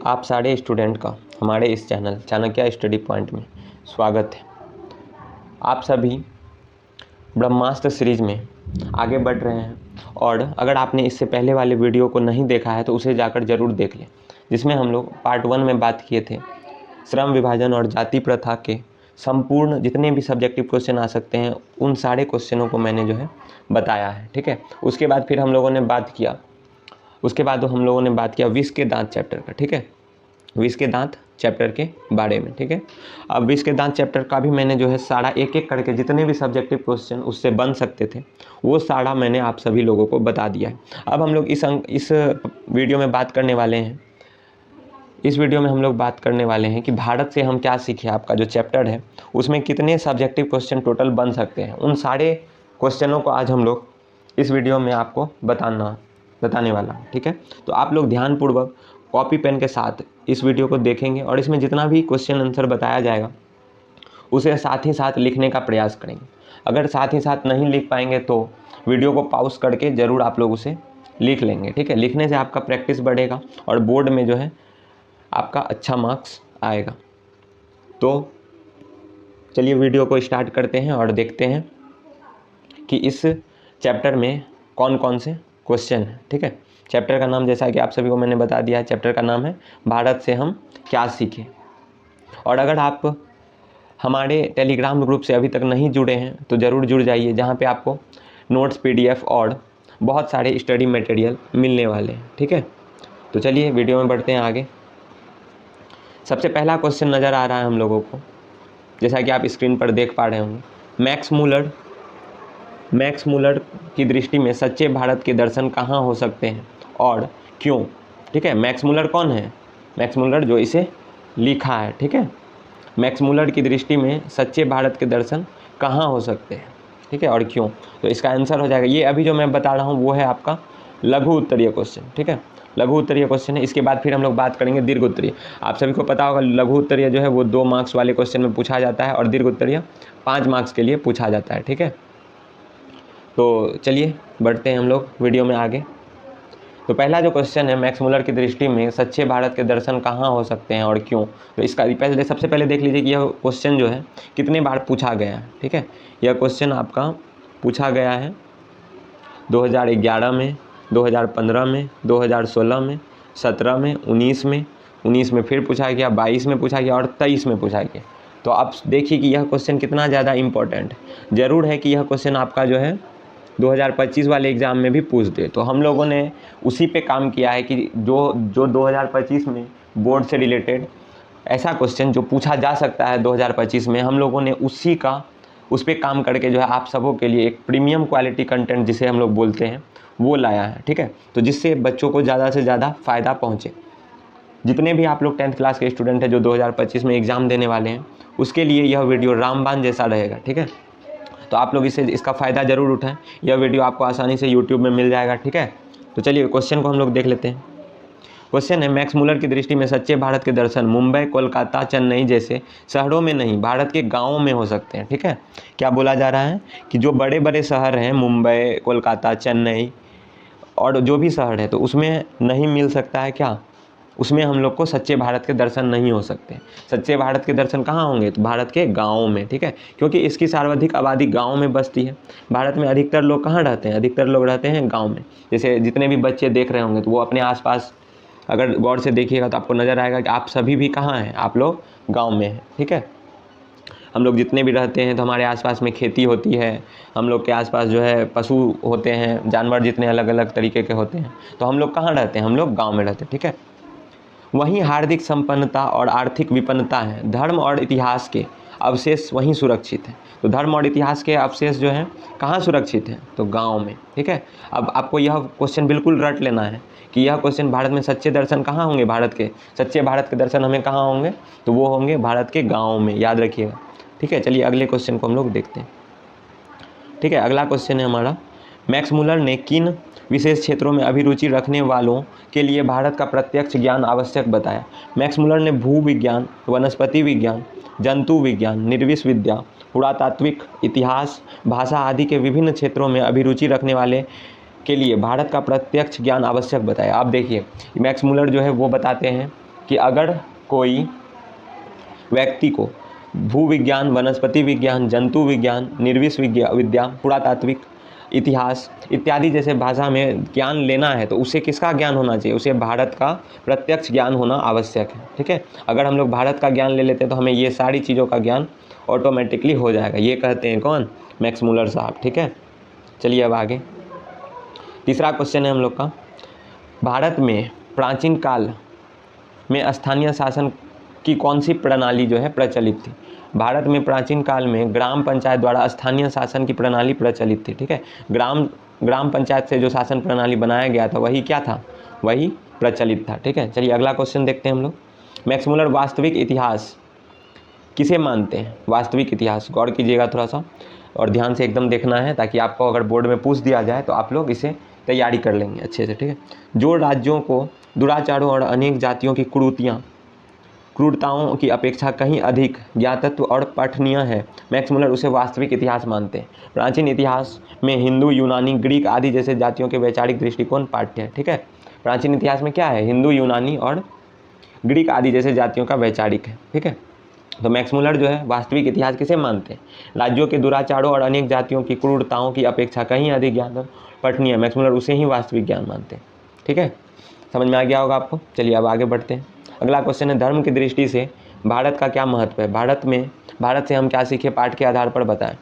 आप सारे स्टूडेंट का हमारे इस चैनल चाणक्य स्टडी पॉइंट में स्वागत है। आप सभी ब्रह्मास्त्र सीरीज़ में आगे बढ़ रहे हैं और अगर आपने इससे पहले वाले वीडियो को नहीं देखा है तो उसे जाकर ज़रूर देख लें, जिसमें हम लोग पार्ट 1 में बात किए थे श्रम विभाजन और जाति प्रथा के संपूर्ण जितने भी सब्जेक्टिव क्वेश्चन आ सकते हैं उन सारे क्वेश्चनों को मैंने जो है बताया है। ठीक है, उसके बाद फिर हम लोगों ने बात किया विष के दांत चैप्टर का। ठीक है, विष के दांत चैप्टर के बारे में। ठीक है, अब विष के दांत चैप्टर का भी मैंने जो है सारा एक एक करके जितने भी सब्जेक्टिव क्वेश्चन उससे बन सकते थे वो सारा मैंने आप सभी लोगों को बता दिया है। अब हम लोग इस वीडियो में बात करने वाले हैं कि भारत से हम क्या सीखे। आपका जो चैप्टर है उसमें कितने सब्जेक्टिव क्वेश्चन टोटल बन सकते हैं, उन सारे क्वेश्चनों को आज हम लोग इस वीडियो में आपको बताने वाला हूँ। ठीक है, तो आप लोग ध्यानपूर्वक कॉपी पेन के साथ इस वीडियो को देखेंगे और इसमें जितना भी क्वेश्चन आंसर बताया जाएगा उसे साथ ही साथ लिखने का प्रयास करेंगे। अगर साथ ही साथ नहीं लिख पाएंगे तो वीडियो को पॉज करके ज़रूर आप लोग उसे लिख लेंगे। ठीक है, लिखने से आपका प्रैक्टिस बढ़ेगा और बोर्ड में जो है आपका अच्छा मार्क्स आएगा। तो चलिए वीडियो को स्टार्ट करते हैं और देखते हैं कि इस चैप्टर में कौन कौन से क्वेश्चन हैं। ठीक है, चैप्टर का नाम जैसा कि आप सभी को मैंने बता दिया है, चैप्टर का नाम है भारत से हम क्या सीखें। और अगर आप हमारे टेलीग्राम ग्रुप से अभी तक नहीं जुड़े हैं तो ज़रूर जुड़ जाइए, जहाँ पे आपको नोट्स, पीडीएफ और बहुत सारे स्टडी मटेरियल मिलने वाले हैं। ठीक है, तो चलिए वीडियो में बढ़ते हैं आगे। सबसे पहला क्वेश्चन नज़र आ रहा है हम लोगों को, जैसा कि आप स्क्रीन पर देख पा रहे होंगे। मैक्स मूलर की दृष्टि में सच्चे भारत के दर्शन कहाँ हो सकते हैं और क्यों। ठीक है, मैक्स मूलर कौन है? मैक्स मूलर जो इसे लिखा है। ठीक है, मैक्स मूलर की दृष्टि में सच्चे भारत के दर्शन कहाँ हो सकते हैं, ठीक है, और क्यों। तो इसका आंसर हो जाएगा, ये अभी जो मैं बता रहा हूँ वो है आपका लघु उत्तरीय क्वेश्चन। ठीक है, लघु उत्तरीय क्वेश्चन है। इसके बाद फिर हम लोग बात करेंगे दीर्घ उत्तरीय। आप सभी को पता होगा लघु उत्तरीय जो है वो 2 मार्क्स वाले क्वेश्चन में पूछा जाता है और दीर्घ उत्तरीय 5 मार्क्स के लिए पूछा जाता है। ठीक है, तो चलिए बढ़ते हैं हम लोग वीडियो में आगे। तो पहला जो क्वेश्चन है, मैक्स मूलर की दृष्टि में सच्चे भारत के दर्शन कहाँ हो सकते हैं और क्यों। तो इसका सबसे पहले देख लीजिए कि यह क्वेश्चन जो है कितने बार पूछा गया है। ठीक है, यह क्वेश्चन आपका पूछा गया है 2011 में, 2015 में, 2016 में, 17 में, 19 में फिर पूछा गया, 22 में पूछा गया और 23 में पूछा गया। तो आप देखिए कि यह क्वेश्चन कितना ज़्यादा इम्पोर्टेंट है। ज़रूर है कि यह क्वेश्चन आपका जो है 2025 वाले एग्ज़ाम में भी पूछ दे। तो हम लोगों ने उसी पे काम किया है कि जो 2025 में बोर्ड से रिलेटेड ऐसा क्वेश्चन जो पूछा जा सकता है 2025 में, हम लोगों ने उस पर काम करके जो है आप सबों के लिए एक प्रीमियम क्वालिटी कंटेंट जिसे हम लोग बोलते हैं वो लाया है। ठीक है, तो जिससे बच्चों को ज़्यादा से ज़्यादा फ़ायदा पहुँचे। जितने भी आप लोग 10th क्लास के स्टूडेंट हैं जो 2025 में एग्ज़ाम देने वाले हैं उसके लिए यह वीडियो रामबाण जैसा रहेगा। ठीक है, तो आप लोग इसका फ़ायदा ज़रूर उठाएं। यह वीडियो आपको आसानी से यूट्यूब में मिल जाएगा। ठीक है, तो चलिए क्वेश्चन को हम लोग देख लेते हैं। क्वेश्चन है, मैक्स मूलर की दृष्टि में सच्चे भारत के दर्शन मुंबई, कोलकाता, चेन्नई जैसे शहरों में नहीं, भारत के गाँवों में हो सकते हैं। ठीक है, क्या बोला जा रहा है कि जो बड़े बड़े शहर हैं, मुंबई, कोलकाता, चेन्नई और जो भी शहर है, तो उसमें नहीं मिल सकता है क्या, उसमें हम लोग को सच्चे भारत के दर्शन नहीं हो सकते। सच्चे भारत के दर्शन कहाँ होंगे? तो भारत के गाँवों में। ठीक है, क्योंकि इसकी सर्वाधिक आबादी गाँव में बसती है। भारत में अधिकतर लोग कहाँ रहते हैं? अधिकतर लोग रहते हैं गाँव में। जैसे जितने भी बच्चे देख रहे होंगे तो वो अपने आसपास अगर गौर से देखिएगा तो आपको नज़र आएगा कि आप सभी भी कहाँ हैं? आप लोग गाँव में हैं। ठीक है, हम लोग जितने भी रहते हैं तो हमारे आसपास में खेती होती है, हम लोग के आसपास जो है पशु होते हैं, जानवर जितने अलग अलग तरीके के होते हैं, तो हम लोग कहाँ रहते हैं? हम लोग गाँव में रहते हैं। ठीक है, वहीं हार्दिक संपन्नता और आर्थिक विपन्नता है, धर्म और इतिहास के अवशेष वहीं सुरक्षित हैं। तो धर्म और इतिहास के अवशेष जो हैं कहाँ सुरक्षित हैं? तो गांव में। ठीक है, अब आपको यह क्वेश्चन बिल्कुल रट लेना है कि यह क्वेश्चन भारत में सच्चे दर्शन कहाँ होंगे, सच्चे भारत के दर्शन हमें कहाँ होंगे? तो वो होंगे भारत के गाँव में, याद रखिएगा। ठीक है, चलिए अगले क्वेश्चन को हम लोग देखते हैं। ठीक है, अगला क्वेश्चन है हमारा, मैक्स मूलर ने किन विशेष क्षेत्रों में अभिरुचि रखने वालों के लिए भारत का प्रत्यक्ष ज्ञान आवश्यक बताया। मैक्स मूलर ने भूविज्ञान, वनस्पति विज्ञान, जंतु विज्ञान, निर्विष विद्या, पुरातात्विक, इतिहास, भाषा आदि के विभिन्न क्षेत्रों में अभिरुचि रखने वाले के लिए भारत का प्रत्यक्ष ज्ञान आवश्यक बताया। आप देखिए मैक्स मूलर जो है वो बताते हैं कि अगर कोई व्यक्ति को भूविज्ञान, वनस्पति विज्ञान, जंतु विज्ञान, निर्विष विद्या, पुरातात्विक, इतिहास इत्यादि जैसे भाषा में ज्ञान लेना है तो उसे किसका ज्ञान होना चाहिए? उसे भारत का प्रत्यक्ष ज्ञान होना आवश्यक है। ठीक है, अगर हम लोग भारत का ज्ञान ले लेते हैं तो हमें ये सारी चीज़ों का ज्ञान ऑटोमेटिकली हो जाएगा। ये कहते हैं कौन? मैक्स मुलर साहब। ठीक है, चलिए अब आगे तीसरा क्वेश्चन है हम लोग का, भारत में प्राचीन काल में स्थानीय शासन की कौन सी प्रणाली जो है प्रचलित थी? भारत में प्राचीन काल में ग्राम पंचायत द्वारा स्थानीय शासन की प्रणाली प्रचलित थी। ठीक है, ग्राम पंचायत से जो शासन प्रणाली बनाया गया था वही क्या था? वही प्रचलित था। ठीक है, चलिए अगला क्वेश्चन देखते हैं हम लोग। मैक्स मुलर वास्तविक इतिहास किसे मानते हैं? वास्तविक इतिहास, गौर कीजिएगा थोड़ा सा और ध्यान से एकदम देखना है ताकि आपको अगर बोर्ड में पूछ दिया जाए तो आप लोग इसे तैयारी कर लेंगे अच्छे से। ठीक है, जो राज्यों को दुराचारों और अनेक जातियों की क्रूरताओं की अपेक्षा कहीं अधिक ज्ञातत्व और पठनीय है, मैक्स मुलर उसे वास्तविक इतिहास मानते हैं। प्राचीन इतिहास में हिंदू, यूनानी, ग्रीक आदि जैसे जातियों के वैचारिक दृष्टिकोण पाठ्य है। ठीक है, प्राचीन इतिहास में क्या है? हिंदू, यूनानी और ग्रीक आदि जैसे जातियों का वैचारिक है। ठीक है, तो मैक्स मुलर जो है वास्तविक इतिहास किसे मानते हैं? राज्यों के दुराचारों और अनेक जातियों की क्रूरताओं की अपेक्षा कहीं अधिक ज्ञान पठनीय, मैक्स मुलर उसे ही वास्तविक ज्ञान मानते हैं। ठीक है, समझ में आ गया होगा आपको। चलिए अब आगे बढ़ते हैं। अगला क्वेश्चन है, धर्म की दृष्टि से भारत का क्या महत्व है? भारत से हम क्या सीखे, पाठ के आधार पर बताएं।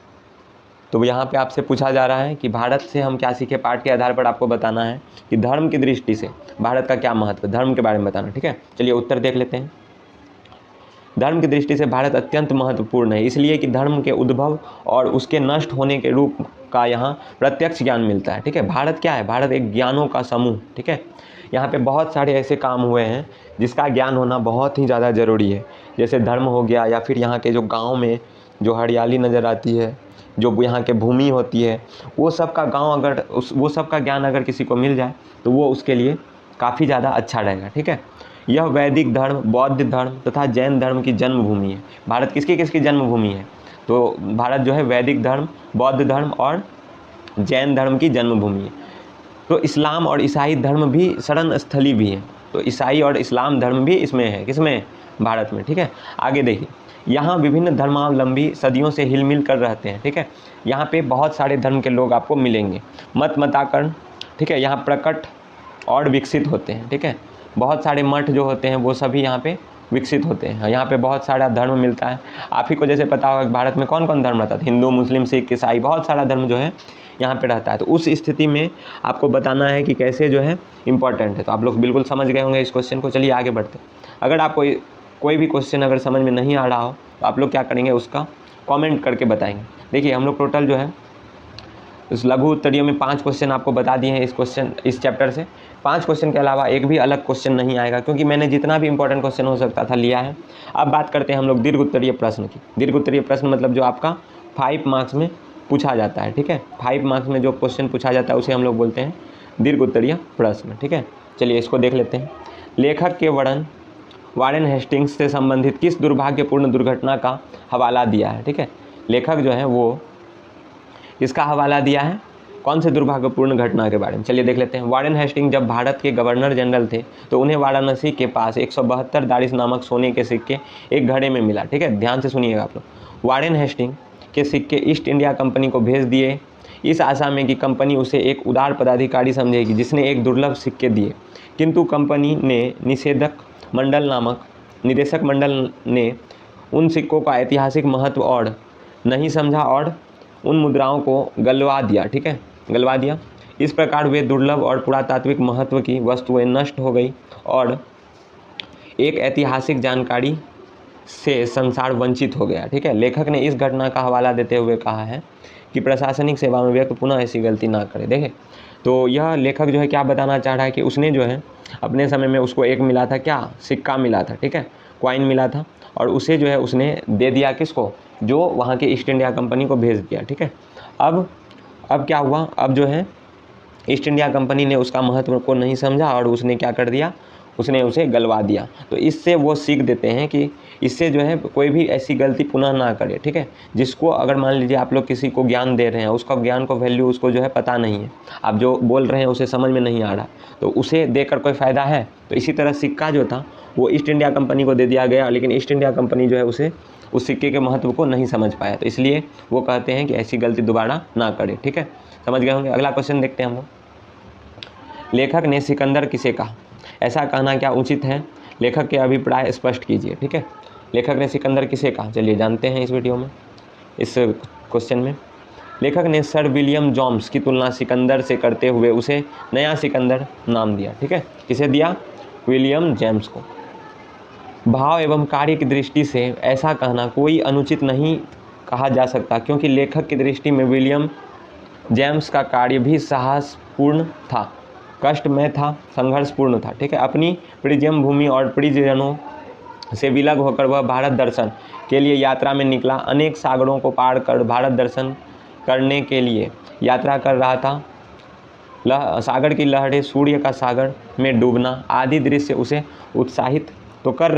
तो यहाँ पे आपसे पूछा जा रहा है कि भारत से हम क्या सीखे, पाठ के आधार पर आपको बताना है कि धर्म की दृष्टि से भारत का क्या महत्व है, धर्म के बारे में बताना। ठीक है, चलिए उत्तर देख लेते हैं। धर्म की दृष्टि से भारत अत्यंत महत्वपूर्ण है, इसलिए कि धर्म के उद्भव और उसके नष्ट होने के रूप का यहाँ प्रत्यक्ष ज्ञान मिलता है। ठीक है, भारत क्या है? भारत एक ज्ञानों का समूह। ठीक है, यहाँ पे बहुत सारे ऐसे काम हुए हैं जिसका ज्ञान होना बहुत ही ज़्यादा ज़रूरी है, जैसे धर्म हो गया, या फिर यहाँ के जो गाँव में जो हरियाली नज़र आती है, जो यहाँ के भूमि होती है, वो सब का वो सब का ज्ञान अगर किसी को मिल जाए तो वो उसके लिए काफ़ी ज़्यादा अच्छा रहेगा। ठीक है, यह वैदिक धर्म, बौद्ध धर्म तथा जैन धर्म की जन्मभूमि है। भारत किसकी किसकी जन्मभूमि है? तो भारत जो है वैदिक धर्म, बौद्ध धर्म और जैन धर्म की जन्मभूमि है। तो इस्लाम और ईसाई धर्म भी शरण स्थली भी है, तो ईसाई और इस्लाम धर्म भी इसमें है। किसमें? भारत में। ठीक है, आगे देखिए, यहाँ विभिन्न धर्मावलंबी सदियों से हिलमिल कर रहते हैं। ठीक है, यहाँ पे बहुत सारे धर्म के लोग आपको मिलेंगे, मताकरण। ठीक है, यहाँ प्रकट और विकसित होते हैं। ठीक है, बहुत सारे मठ जो होते हैं वो सभी यहाँ पे विकसित होते हैं। यहाँ पे बहुत सारा धर्म मिलता है। आप ही को जैसे पता होगा कि भारत में कौन कौन धर्म रहता है? हिंदू, मुस्लिम, सिख, ईसाई, बहुत सारा धर्म जो है यहाँ पे रहता है। तो उस स्थिति में आपको बताना है कि कैसे जो है इम्पॉर्टेंट है। तो आप लोग बिल्कुल समझ गए होंगे इस क्वेश्चन को। चलिए आगे बढ़ते हैं। अगर आपको कोई भी क्वेश्चन अगर समझ में नहीं आ रहा हो तो आप लोग क्या करेंगे, उसका कॉमेंट करके बताएंगे। देखिए हम लोग टोटल जो है इस लघु उत्तरीय में 5 क्वेश्चन आपको बता दिए हैं इस चैप्टर से। 5 क्वेश्चन के अलावा एक भी अलग क्वेश्चन नहीं आएगा, क्योंकि मैंने जितना भी इंपॉर्टेंट क्वेश्चन हो सकता था लिया है। अब बात करते हैं हम लोग दीर्घ उत्तरीय प्रश्न की। दीर्घ उत्तरीय प्रश्न मतलब जो आपका 5 मार्क्स में पूछा जाता है। ठीक है, 5 मार्क्स में जो क्वेश्चन पूछा जाता है उसे हम लोग बोलते हैं दीर्घ उत्तरीय प्रश्न। ठीक है, चलिए इसको देख लेते हैं। लेखक के वर्णन वारेन हेस्टिंग्स से संबंधित किस दुर्भाग्यपूर्ण दुर्घटना का हवाला दिया है? ठीक है, लेखक जो है वो इसका हवाला दिया है कौन से दुर्भाग्यपूर्ण घटना के बारे में? चलिए देख लेते हैं। वारेन हेस्टिंग जब भारत के गवर्नर जनरल थे तो उन्हें वाराणसी के पास 172 दारिश नामक सोने के सिक्के एक घड़े में मिला। ठीक है, ध्यान से सुनिएगा आप लोग। वारेन हेस्टिंग के सिक्के ईस्ट इंडिया कंपनी को भेज दिए, इस आशा में कि कंपनी उसे एक उदार पदाधिकारी समझेगी जिसने एक दुर्लभ सिक्के दिए, किंतु कंपनी ने निदेशक मंडल ने उन सिक्कों का ऐतिहासिक महत्व और नहीं समझा और उन मुद्राओं को गलवा दिया। ठीक है, गलवा दिया। इस प्रकार वे दुर्लभ और पुरातात्विक महत्व की वस्तुएं नष्ट हो गई और एक ऐतिहासिक जानकारी से संसार वंचित हो गया। ठीक है, लेखक ने इस घटना का हवाला देते हुए कहा है कि प्रशासनिक सेवा में व्यक्ति पुनः ऐसी गलती ना करे। देखें, तो यह लेखक जो है क्या बताना चाह रहा है कि उसने जो है अपने समय में उसको एक मिला था, क्या सिक्का मिला था। ठीक है, कॉइन मिला था, और उसे जो है उसने दे दिया किसको? जो वहाँ के ईस्ट इंडिया कंपनी को भेज दिया। ठीक है, अब क्या हुआ? अब जो है ईस्ट इंडिया कंपनी ने उसका महत्व को नहीं समझा और उसने क्या कर दिया? उसने उसे गलवा दिया। तो इससे वो सीख देते हैं कि इससे जो है कोई भी ऐसी गलती पुनः ना करे। ठीक है, जिसको अगर मान लीजिए आप लोग किसी को ज्ञान दे रहे हैं, उसका ज्ञान को वैल्यू उसको जो है पता नहीं है, आप जो बोल रहे हैं उसे समझ में नहीं आ रहा, तो उसे देकर कोई फ़ायदा है? तो इसी तरह सिक्का जो था वो ईस्ट इंडिया कंपनी को दे दिया गया, लेकिन ईस्ट इंडिया कंपनी जो है उसे उस सिक्के के महत्व को नहीं समझ पाया, तो इसलिए वो कहते हैं कि ऐसी गलती दोबारा ना करें। ठीक है, समझ गए होंगे। अगला क्वेश्चन देखते हैं हम लोग। लेखक ने सिकंदर किसे कहा? ऐसा कहना क्या उचित है? लेखक के अभिप्राय स्पष्ट कीजिए। ठीक है, लेखक ने सिकंदर किसे कहा, चलिए जानते हैं इस वीडियो में, इस क्वेश्चन में। लेखक ने सर विलियम जेम्स की तुलना सिकंदर से करते हुए उसे नया सिकंदर नाम दिया। ठीक है, किसे दिया? विलियम जेम्स को। भाव एवं कार्य की दृष्टि से ऐसा कहना कोई अनुचित नहीं कहा जा सकता, क्योंकि लेखक की दृष्टि में विलियम जेम्स का कार्य भी साहसपूर्ण था, कष्टमय था, संघर्षपूर्ण था। ठीक है, अपनी प्रियजन भूमि और परिजनों से विलग होकर वह भारत दर्शन के लिए यात्रा में निकला। अनेक सागरों को पार कर भारत दर्शन करने के लिए यात्रा कर रहा था। सागर की लहरें, सूर्य का सागर में डूबना आदि दृश्य उसे उत्साहित तो कर ही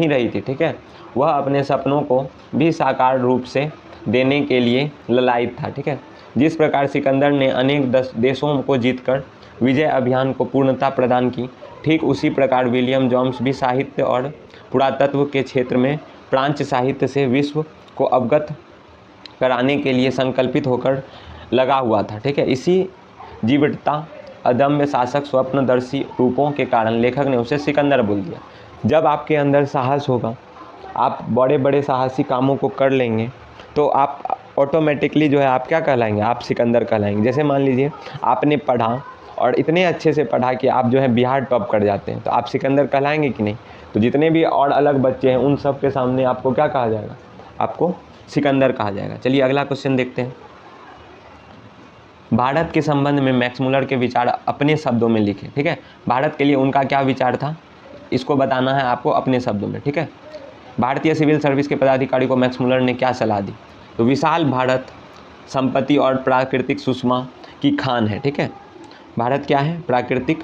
रही थी। ठीक है, वह अपने सपनों को भी साकार रूप से देने के लिए ललायित था। ठीक है, जिस प्रकार सिकंदर ने अनेक देशों को जीतकर विजय अभियान को पूर्णता प्रदान की, ठीक उसी प्रकार विलियम जेम्स भी साहित्य और पुरातत्व के क्षेत्र में प्राच्य साहित्य से विश्व को अवगत कराने के लिए संकल्पित होकर लगा हुआ था। ठीक है, इसी जीवटता, अदम्य शासक, स्वप्नदर्शी रूपों के कारण लेखक ने उसे सिकंदर बोल दिया। जब आपके अंदर साहस होगा, आप बड़े बड़े साहसी कामों को कर लेंगे, तो आप ऑटोमेटिकली जो है आप क्या कहलाएंगे? आप सिकंदर कहलाएंगे। जैसे मान लीजिए आपने पढ़ा और इतने अच्छे से पढ़ा कि आप जो है बिहार टॉप कर जाते हैं, तो आप सिकंदर कहलाएंगे कि नहीं? तो जितने भी और अलग बच्चे हैं उन सब के सामने आपको क्या कहा जाएगा? आपको सिकंदर कहा जाएगा। चलिए अगला क्वेश्चन देखते हैं। भारत के संबंध में मैक्स मुलर के विचार अपने शब्दों में लिखे। ठीक है, भारत के लिए उनका क्या विचार था, इसको बताना है आपको अपने शब्दों में। ठीक है, भारतीय सिविल सर्विस के पदाधिकारी को मैक्स मुलर ने क्या सलाह दी? तो विशाल भारत संपत्ति और प्राकृतिक सुषमा की खान है। ठीक है, भारत क्या है? प्राकृतिक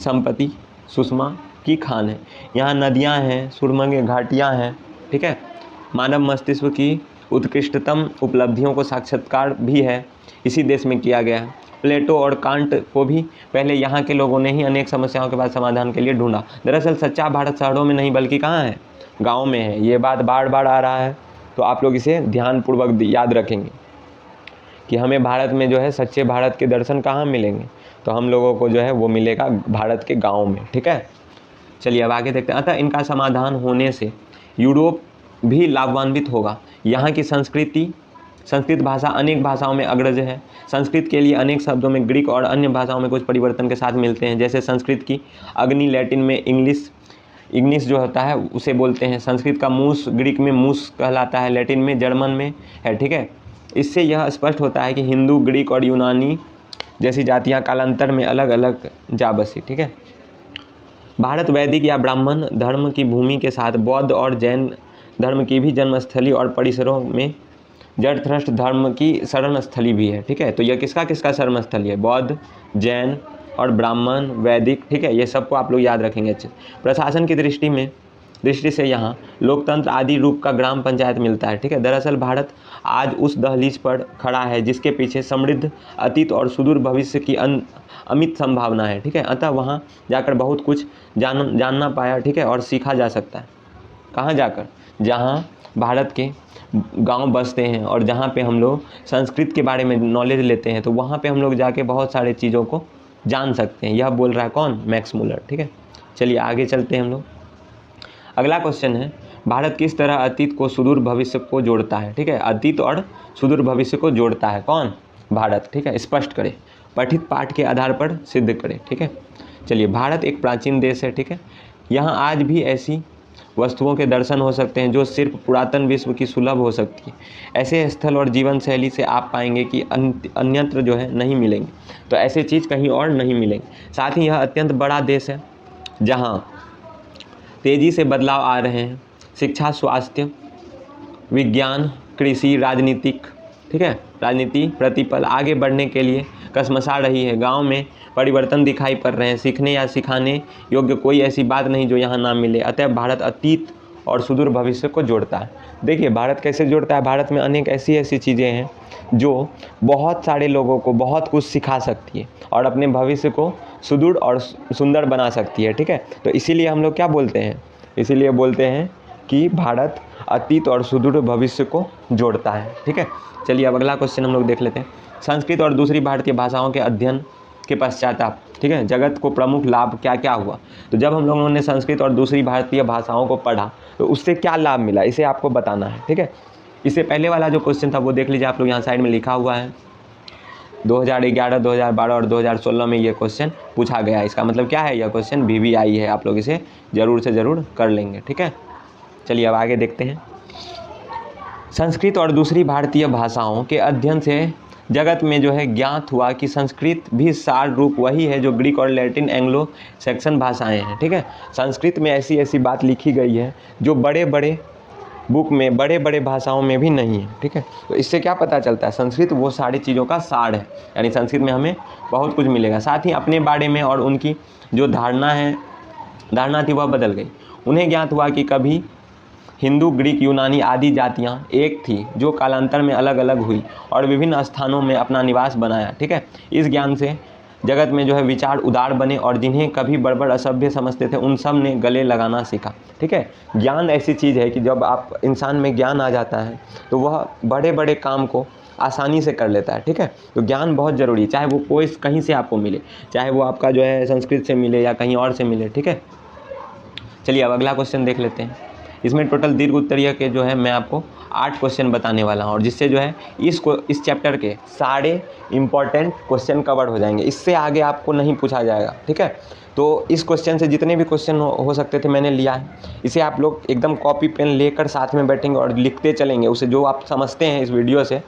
संपत्ति सुषमा की खान है। यहाँ नदियाँ हैं, सुरंगें, घाटियाँ हैं। ठीक है, मानव मस्तिष्क की उत्कृष्टतम उपलब्धियों को साक्षात्कार भी है, इसी देश में किया गया है। प्लेटो और कांट को भी पहले यहाँ के लोगों ने ही अनेक समस्याओं के बाद समाधान के लिए ढूंढा। दरअसल सच्चा भारत शहरों में नहीं बल्कि कहाँ है? गाँव में है। ये बात बार बार आ रहा है, तो आप लोग इसे ध्यानपूर्वक याद रखेंगे कि हमें भारत में जो है सच्चे भारत के दर्शन कहाँ मिलेंगे? तो हम लोगों को जो है वो मिलेगा भारत के गाँव में। ठीक है, चलिए अब आगे देखते हैं। अतः इनका समाधान होने से यूरोप भी लाभान्वित होगा। यहाँ की संस्कृत भाषा अनेक भाषाओं में अग्रज है। संस्कृत के लिए अनेक शब्दों में ग्रीक और अन्य भाषाओं में कुछ परिवर्तन के साथ मिलते हैं। जैसे संस्कृत की अग्नि लैटिन में इग्निस जो होता है उसे बोलते हैं। संस्कृत का मूस ग्रीक में मूस कहलाता है, लैटिन में, जर्मन में है। ठीक है, इससे यह स्पष्ट होता है कि हिंदू, ग्रीक और यूनानी जैसी जातियाँ कालांतर में अलग अलग जा बसी। ठीक है, भारत वैदिक या ब्राह्मण धर्म की भूमि के साथ बौद्ध और जैन धर्म की भी जन्मस्थली और परिसरों में जरथ्रस्ट धर्म की शरण स्थली भी है। ठीक है, तो यह किसका किसका शरण स्थली है? बौद्ध, जैन और ब्राह्मण, वैदिक। ठीक है, ये सबको आप लोग याद रखेंगे अच्छे। प्रशासन की दृष्टि से यहाँ लोकतंत्र आदि रूप का ग्राम पंचायत मिलता है। ठीक है, दरअसल भारत आज उस दहलीज पर खड़ा है जिसके पीछे समृद्ध अतीत और सुदूर भविष्य की अमित संभावना है। ठीक है, अतः वहाँ जाकर बहुत कुछ जानना पाया। ठीक है, और सीखा जा सकता है। कहाँ जाकर? जहाँ भारत के गांव बसते हैं और जहाँ पे हम लोग संस्कृत के बारे में नॉलेज लेते हैं, तो वहाँ पे हम लोग जाके बहुत सारे चीज़ों को जान सकते हैं। यह बोल रहा है कौन? Max Muller. ठीक है, चलिए आगे चलते हैं हम लोग। अगला क्वेश्चन है, भारत किस तरह अतीत को सुदूर भविष्य को जोड़ता है? ठीक है, अतीत और सुदूर भविष्य को जोड़ता है कौन? भारत। ठीक है, स्पष्ट करें, पठित पाठ के आधार पर सिद्ध करें। ठीक है, चलिए भारत एक प्राचीन देश है। ठीक है, यहाँ आज भी ऐसी वस्तुओं के दर्शन हो सकते हैं जो सिर्फ पुरातन विश्व की सुलभ हो सकती है। ऐसे स्थल और जीवन शैली से आप पाएंगे कि अन्यत्र जो है नहीं मिलेंगे, तो ऐसे चीज़ कहीं और नहीं मिलेंगे। साथ ही यह अत्यंत बड़ा देश है जहाँ तेज़ी से बदलाव आ रहे हैं। शिक्षा, स्वास्थ्य, विज्ञान, कृषि, राजनीति प्रतिपल आगे बढ़ने के लिए कसमसा रही है। गांव में परिवर्तन दिखाई पड़ रहे हैं। सीखने या सिखाने योग्य कोई ऐसी बात नहीं जो यहाँ ना मिले। अतः भारत अतीत और सुदूर भविष्य को जोड़ता है। देखिए भारत कैसे जोड़ता है? भारत में अनेक ऐसी चीज़ें हैं जो बहुत सारे लोगों को बहुत कुछ सिखा सकती है और अपने भविष्य को सुदृढ़ और सुंदर बना सकती है, ठीक है। तो इसीलिए हम लोग क्या बोलते हैं, इसीलिए बोलते हैं कि भारत अतीत और सुदृढ़ भविष्य को जोड़ता है, ठीक है। चलिए अब अगला क्वेश्चन हम लोग देख लेते हैं। संस्कृत और दूसरी भारतीय भाषाओं के अध्ययन के पश्चाताप, ठीक है, जगत को प्रमुख लाभ क्या क्या हुआ। तो जब हम लोगों ने संस्कृत और दूसरी भारतीय भाषाओं को पढ़ा तो उससे क्या लाभ मिला, इसे आपको बताना है, ठीक है। इससे पहले वाला जो क्वेश्चन था वो देख लीजिए, आप लोग यहाँ साइड में लिखा हुआ है 2011, 2012 और 2016 में ये क्वेश्चन पूछा गया है। इसका मतलब क्या है, यह क्वेश्चन VVI है, आप लोग इसे ज़रूर से ज़रूर कर लेंगे, ठीक है। चलिए अब आगे देखते हैं। संस्कृत और दूसरी भारतीय भाषाओं के अध्ययन से जगत में जो है ज्ञात हुआ कि संस्कृत भी सार रूप वही है जो ग्रीक और लैटिन एंग्लो सैक्सन भाषाएँ हैं, ठीक है। संस्कृत में ऐसी ऐसी बात लिखी गई है जो बड़े बड़े बुक में, बड़े बड़े भाषाओं में भी नहीं है, ठीक है। तो इससे क्या पता चलता है, संस्कृत वो सारी चीज़ों का सार है, यानी संस्कृत में हमें बहुत कुछ मिलेगा। साथ ही अपने बारे में और उनकी जो धारणा थी वह बदल गई। उन्हें ज्ञात हुआ कि कभी हिंदू, ग्रीक, यूनानी आदि जातियाँ एक थी जो कालांतर में अलग अलग हुई और विभिन्न स्थानों में अपना निवास बनाया, ठीक है। इस ज्ञान से जगत में जो है विचार उदार बने और जिन्हें कभी बड़बड़ असभ्य समझते थे उन सब ने गले लगाना सीखा, ठीक है। ज्ञान ऐसी चीज़ है कि जब आप इंसान में ज्ञान आ जाता है तो वह बड़े बड़े काम को आसानी से कर लेता है, ठीक है। तो ज्ञान बहुत ज़रूरी है, चाहे वो कोई कहीं से आपको मिले, चाहे वो आपका जो है संस्कृत से मिले या कहीं और से मिले, ठीक है। चलिए अब अगला क्वेश्चन देख लेते हैं। इसमें टोटल दीर्घ उत्तरीय के जो है मैं आपको 8 क्वेश्चन बताने वाला हूँ और जिससे जो है इस चैप्टर के सारे इम्पॉर्टेंट क्वेश्चन कवर हो जाएंगे। इससे आगे आपको नहीं पूछा जाएगा, ठीक है। तो इस क्वेश्चन से जितने भी क्वेश्चन हो सकते थे मैंने लिया है। इसे आप लोग एकदम कॉपी पेन लेकर साथ में बैठेंगे और लिखते चलेंगे, उसे जो आप समझते हैं इस वीडियो से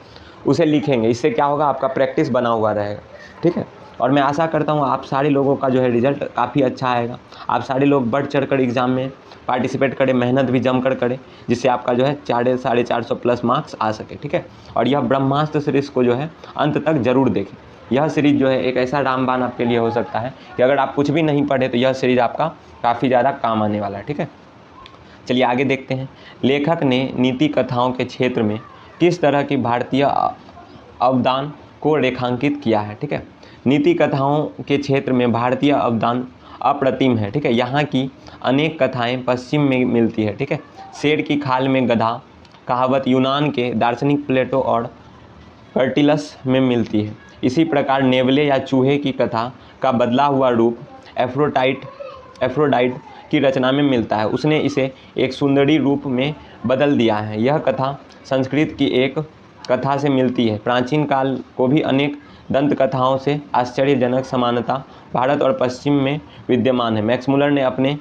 उसे लिखेंगे। इससे क्या होगा, आपका प्रैक्टिस बना हुआ रहेगा, ठीक है। और मैं आशा करता हूँ आप सारे लोगों का जो है रिजल्ट काफ़ी अच्छा आएगा। आप सारे लोग बढ़ चढ़ कर एग्ज़ाम में पार्टिसिपेट करें, मेहनत भी जमकर करें, जिससे आपका जो है 450 प्लस मार्क्स आ सके, ठीक है। और यह ब्रह्मास्त्र सीरीज़ को जो है अंत तक ज़रूर देखें। यह सीरीज़ जो है एक ऐसा रामबाण आपके लिए हो सकता है कि अगर आप कुछ भी नहीं पढ़े तो यह सीरीज़ आपका काफ़ी ज़्यादा काम आने वाला है, ठीक है। चलिए आगे देखते हैं। लेखक ने नीति कथाओं के क्षेत्र में किस तरह की भारतीय अवदान को रेखांकित किया है, ठीक है। नीति कथाओं के क्षेत्र में भारतीय अवदान अप्रतिम है, ठीक है। यहाँ की अनेक कथाएं पश्चिम में मिलती है, ठीक है। शेर की खाल में गधा कहावत यूनान के दार्शनिक प्लेटो और कर्टिलस में मिलती है। इसी प्रकार नेवले या चूहे की कथा का बदला हुआ रूप एफ्रोडाइट की रचना में मिलता है। उसने इसे एक सुंदरी रूप में बदल दिया है। यह कथा संस्कृत की एक कथा से मिलती है। प्राचीन काल को भी अनेक दंत कथाओं से आश्चर्यजनक समानता भारत और पश्चिम में विद्यमान है। मैक्स मुलर ने अपने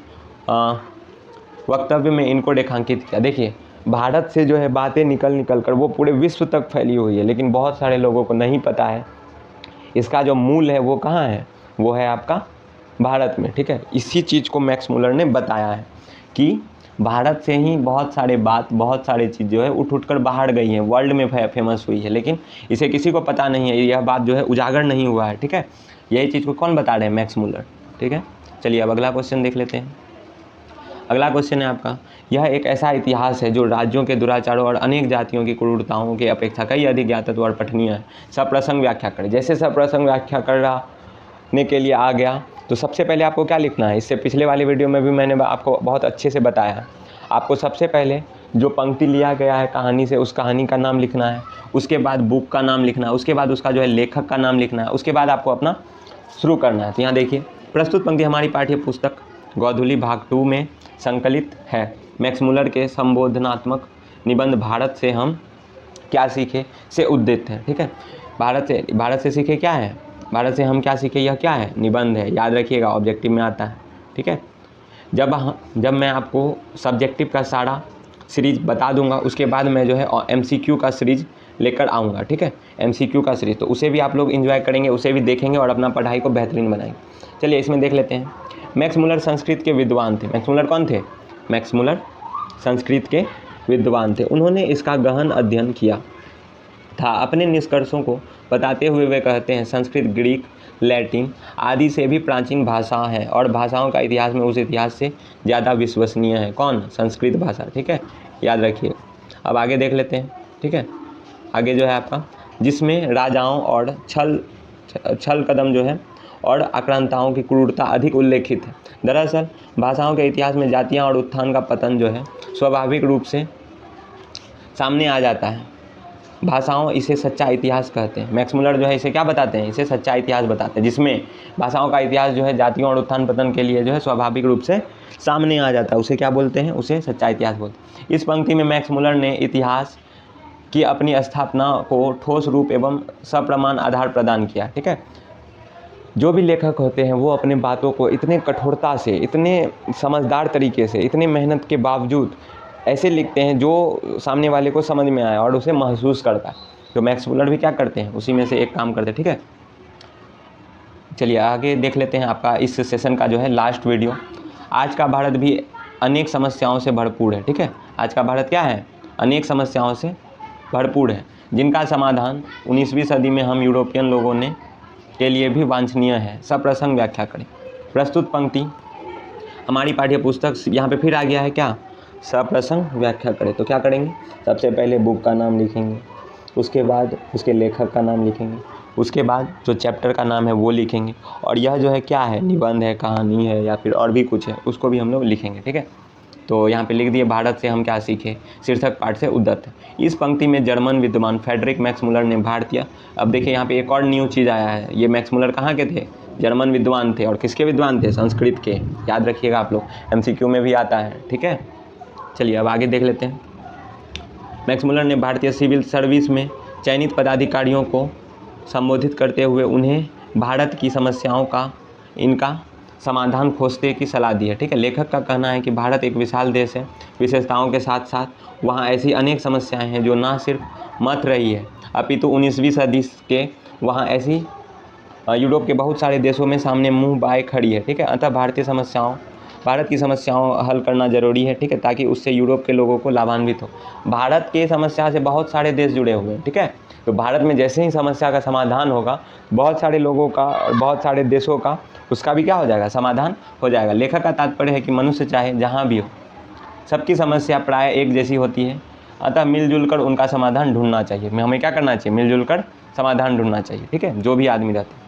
वक्तव्य में इनको रेखांकित किया। देखिए, भारत से जो है बातें निकल कर वो पूरे विश्व तक फैली हुई है, लेकिन बहुत सारे लोगों को नहीं पता है इसका जो मूल है वो कहाँ है, वो है आपका भारत में, ठीक है। इसी चीज़ को मैक्स मुलर ने बताया है कि भारत से ही बहुत सारी चीज़ जो है उठ कर बाहर गई हैं, वर्ल्ड में फेमस हुई है, लेकिन इसे किसी को पता नहीं है, यह बात जो है उजागर नहीं हुआ है, ठीक है। यही चीज़ को कौन बता रहे हैं, मैक्स मुलर, ठीक है। चलिए अब अगला क्वेश्चन देख लेते हैं। अगला क्वेश्चन है आपका, यह एक ऐसा इतिहास है जो राज्यों के दुराचारों और अनेक जातियों की क्रूरताओं की अपेक्षा कई अधिक ज्ञातत्व और पठनीय है। सप्रसंग व्याख्या करें। जैसे सप्रसंग व्याख्या करने के लिए आ गया तो सबसे पहले आपको क्या लिखना है, इससे पिछले वाले वीडियो में भी मैंने आपको बहुत अच्छे से बताया है। आपको सबसे पहले जो पंक्ति लिया गया है कहानी से, उस कहानी का नाम लिखना है, उसके बाद बुक का नाम लिखना है, उसके बाद उसका जो है लेखक का नाम लिखना है, उसके बाद आपको अपना शुरू करना है। तो यहाँ देखिए, प्रस्तुत पंक्ति हमारी पाठ्य पुस्तक गोधूली भाग 2 में संकलित है। मैक्स मुलर के संबोधनात्मक निबंध भारत से हम क्या सीखे से उद्धृत है, ठीक है। भारत से सीखे क्या है, भारत से हम क्या सीखे, यह क्या है, निबंध है, याद रखिएगा, ऑब्जेक्टिव में आता है, ठीक है। जब मैं आपको सब्जेक्टिव का सारा सीरीज बता दूंगा उसके बाद मैं जो है MCQ का सीरीज लेकर आऊँगा, ठीक है। MCQ का सीरीज, तो उसे भी आप लोग एंजॉय करेंगे, उसे भी देखेंगे और अपना पढ़ाई को बेहतरीन बनाएंगे। चलिए इसमें देख लेते हैं। मैक्स मुलर संस्कृत के विद्वान थे। मैक्स मुलर कौन थे, मैक्स मुलर संस्कृत के विद्वान थे। उन्होंने इसका गहन अध्ययन किया था। अपने निष्कर्षों को बताते हुए वे कहते हैं, संस्कृत ग्रीक, लैटिन आदि से भी प्राचीन भाषा है और भाषाओं का इतिहास में उस इतिहास से ज़्यादा विश्वसनीय है। कौन, संस्कृत भाषा, ठीक है, याद रखिए। अब आगे देख लेते हैं, ठीक है। आगे जो है आपका, जिसमें राजाओं और छल कदम जो है और आक्रांताओं की क्रूरता अधिक उल्लेखित है। दरअसल भाषाओं के इतिहास में जातियाँ और उत्थान का पतन जो है स्वाभाविक रूप से सामने आ जाता है। भाषाओं इसे सच्चा इतिहास कहते हैं। मैक्स मुलर जो है इसे क्या बताते हैं, इसे सच्चा इतिहास बताते हैं, जिसमें भाषाओं का इतिहास जो है जातियों और उत्थान पतन के लिए जो है स्वाभाविक रूप से सामने आ जाता है। उसे क्या बोलते हैं, उसे सच्चा इतिहास बोलते हैं। इस पंक्ति में मैक्स मुलर ने इतिहास की अपनी स्थापना को ठोस रूप एवं सप्रमाण आधार प्रदान किया। ठीक है, जो भी लेखक होते हैं वो अपने बातों को इतने कठोरता से, इतने समझदार तरीके से, इतने मेहनत के बावजूद ऐसे लिखते हैं जो सामने वाले को समझ में आए और उसे महसूस कर पाए। तो मैक्स मुलर भी क्या करते हैं, उसी में से एक काम करते हैं। ठीक है, चलिए आगे देख लेते हैं आपका इस सेशन का जो है लास्ट वीडियो। आज का भारत भी अनेक समस्याओं से भरपूर है। ठीक है, आज का भारत क्या है, अनेक समस्याओं से भरपूर है, जिनका समाधान 19वीं सदी में हम यूरोपियन लोगों ने के लिए भी वांछनीय है। सप्रसंग व्याख्या करें। प्रस्तुत पंक्ति हमारी पाठ्य पुस्तक यहाँ पे फिर आ गया है क्या, सप्रसंग व्याख्या करें। तो क्या करेंगे, सबसे पहले बुक का नाम लिखेंगे, उसके बाद उसके लेखक का नाम लिखेंगे, उसके बाद जो चैप्टर का नाम है वो लिखेंगे, और यह जो है क्या है, निबंध है, कहानी है या फिर और भी कुछ है, उसको भी हम लोग लिखेंगे। ठीक है, तो यहाँ पे लिख दिए भारत से हम क्या सीखे, शीर्षक पाठ से उद्धत है। इस पंक्ति में जर्मन विद्वान फ्रेडरिक मैक्स मुलर ने भारतीय, अब देखिए यहाँ पे एक और न्यू चीज़ आया है। ये मैक्स मुलर कहाँ के थे, जर्मन विद्वान थे, और किसके विद्वान थे, संस्कृत के। याद रखिएगा आप लोग, MCQ में भी आता है। ठीक है, चलिए अब आगे देख लेते हैं। मैक्स मुलर ने भारतीय सिविल सर्विस में चयनित पदाधिकारियों को संबोधित करते हुए उन्हें भारत की समस्याओं का इनका समाधान खोजने की सलाह दी है। ठीक है, लेखक का कहना है कि भारत एक विशाल देश है, विशेषताओं के साथ साथ वहाँ ऐसी अनेक समस्याएं हैं जो न सिर्फ मत रही है अपितु 19वीं सदी के वहाँ ऐसी यूरोप के बहुत सारे देशों में सामने मुंह बाए खड़ी है। ठीक है, अतः भारत की समस्याओं हल करना ज़रूरी है। ठीक है, ताकि उससे यूरोप के लोगों को लाभान्वित हो। भारत के समस्या से बहुत सारे देश जुड़े हुए हैं। ठीक है, तो भारत में जैसे ही समस्या का समाधान होगा, बहुत सारे लोगों का और बहुत सारे देशों का उसका भी क्या हो जाएगा, समाधान हो जाएगा। लेखक का तात्पर्य है कि मनुष्य चाहे जहाँ भी हो, सबकी समस्या प्राय एक जैसी होती है, अतः मिलजुल कर उनका समाधान ढूंढना चाहिए। हमें क्या करना चाहिए, मिलजुल कर समाधान ढूंढना चाहिए। ठीक है, जो भी आदमी रहते हैं।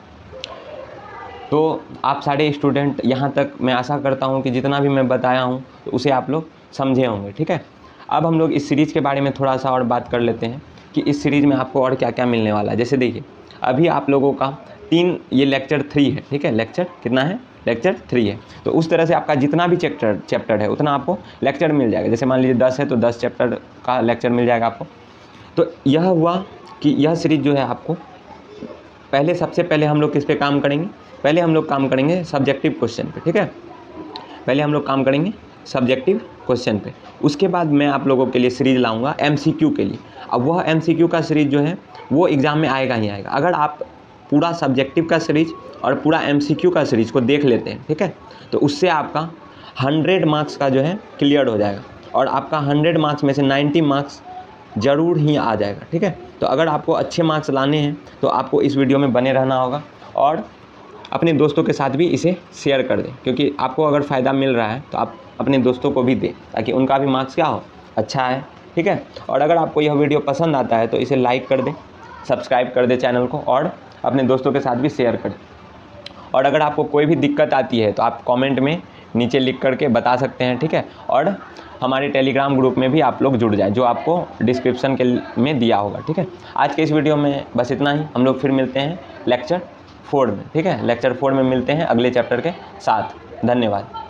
तो आप सारे स्टूडेंट यहाँ तक मैं आशा करता हूँ कि जितना भी मैं बताया हूँ तो उसे आप लोग समझे होंगे। ठीक है, अब हम लोग इस सीरीज़ के बारे में थोड़ा सा और बात कर लेते हैं कि इस सीरीज़ में आपको और क्या क्या मिलने वाला है। जैसे देखिए, अभी आप लोगों का ये लेक्चर 3 है। ठीक है, लेक्चर कितना है, लेक्चर 3 है। तो उस तरह से आपका जितना भी चैप्टर है उतना आपको लेक्चर मिल जाएगा। जैसे मान लीजिए 10 है तो 10 चैप्टर का लेक्चर मिल जाएगा आपको। तो यह हुआ कि यह सीरीज़ जो है आपको सबसे पहले हम लोग किस पे काम करेंगे, पहले हम लोग काम करेंगे सब्जेक्टिव क्वेश्चन पे। ठीक है, पहले हम लोग काम करेंगे सब्जेक्टिव क्वेश्चन पे। उसके बाद मैं आप लोगों के लिए सीरीज़ लाऊंगा MCQ के लिए। अब वह MCQ का सीरीज़ जो है वो एग्ज़ाम में आएगा ही आएगा। अगर आप पूरा सब्जेक्टिव का सीरीज़ और पूरा MCQ का सीरीज़ को देख लेते हैं, ठीक है, तो उससे आपका 100 मार्क्स का जो है क्लियर हो जाएगा, और आपका 100 मार्क्स में से 90 मार्क्स ज़रूर ही आ जाएगा। ठीक है, तो अगर आपको अच्छे मार्क्स लाने हैं तो आपको इस वीडियो में बने रहना होगा, और अपने दोस्तों के साथ भी इसे शेयर कर दें, क्योंकि आपको अगर फ़ायदा मिल रहा है तो आप अपने दोस्तों को भी दें, ताकि उनका भी मार्क्स क्या हो, अच्छा है। ठीक है, और अगर आपको यह वीडियो पसंद आता है तो इसे लाइक कर दें, सब्सक्राइब कर दें चैनल को, और अपने दोस्तों के साथ भी शेयर कर दें। और अगर आपको कोई भी दिक्कत आती है तो आप कमेंट में नीचे लिख करके बता सकते हैं। ठीक है, और हमारे टेलीग्राम ग्रुप में भी आप लोग जुड़ जाए, जो आपको डिस्क्रिप्शन में दिया होगा। ठीक है, आज के इस वीडियो में बस इतना ही। हम लोग फिर मिलते हैं लेक्चर 4 में। ठीक है, लेक्चर 4 में मिलते हैं अगले चैप्टर के साथ। धन्यवाद।